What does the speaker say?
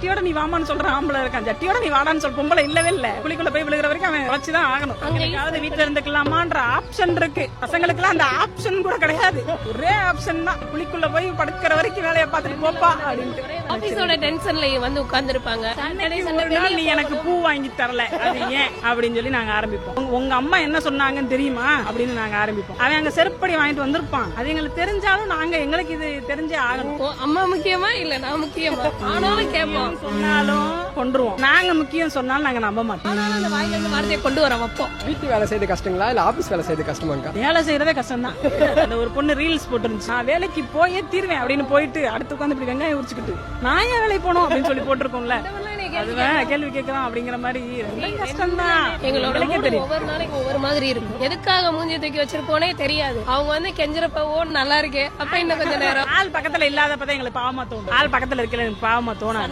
ஜட்டியோட நீ வாமான்னு சொல்ற ஆம்பளை இருக்கான், ஜட்டியோட நீ வாடான்னு சொல்ற பொம்பளை இல்லவே இல்ல. குழிக்குள்ள போய் விழுகிற வரைக்கும் அவன் வச்சுதான் ஆகணும். அங்கேயாவது வீட்டுல இருந்துக்கலாமான்ற ஆப்ஷன் இருக்கு. பசங்களுக்கு எல்லாம் அந்த ஆப்ஷன் கூட கிடையாது. ஒரே ஆப்ஷன் தான், குழிக்குள்ள போய் படுக்கிற வரைக்கும் வேலையை பார்த்துட்டு போப்பா அப்படின்ட்டு. ஆபீஸோட டென்ஷன்ல வந்து உட்கார்ந்து இருப்பாங்க. நீ எனக்கு பூ வாங்கி தரல, அது ஏன் அப்படின்னு சொல்லி நாங்க ஆரம்பிப்போம். உங்க அம்மா என்ன சொன்னாங்கன்னு தெரியுமா அப்படின்னு நாங்க ஆரம்பிப்போம். அவன் அங்க செருப்படி வாங்கிட்டு வந்திருப்பான். அது எங்களுக்கு தெரிஞ்சாலும் நாங்க எங்களுக்கு இது தெரிஞ்சே ஆகணும். அம்மா முக்கியமா இல்ல நான் முக்கியமா ஆனாலும் கேட்போம், சொன்னாலும் கொண்டுருவோம். நாங்க முக்கியம் சொன்னாலும் நாங்க நம்ப மாட்டோம். அந்த வாயில இருந்து வார்த்தையை கொண்டு வரோம். வைப்போம். வீட்டு வேலை செய்யறது கஷ்டங்களா இல்ல ஆபீஸ் வேலை செய்யறது கஷ்டமாக்கா? வேலை செய்யறதே கஷ்டம் தான். அந்த ஒரு பொண்ணு ரீல்ஸ் போட்டுருந்துச்சு, நான் வேலைக்கு போயே தீர்வேன் அப்படின்னு போயிட்டு அடுத்து உட்காந்து இப்படி வெங்காயம் உரிச்சுக்கிட்டு நான் ஏன் வேலைக்கு போனோம் அப்படின்னு சொல்லி போட்டிருக்கோம்ல. அதுதான் கேள்வி கேட்கலாம் அப்படிங்கிற மாதிரி கஷ்டம் தான். எங்களோட ஒவ்வொரு நாளைக்கு ஒவ்வொரு மாதிரி இருக்கும். எதுக்காக மூஞ்சி தூக்கி வச்சிருப்போனே தெரியாது. அவங்க வந்து கெஞ்சறப்ப ஓ நல்லா இருக்கே அப்ப இன்னும் கொஞ்சம் நேரம். ஆள் பக்கத்துல இல்லாதப்பதான் எங்களுக்கு பாவமா தோணும். ஆள் பக்கத்துல இருக்கல எனக்கு பாவமா தோணாது.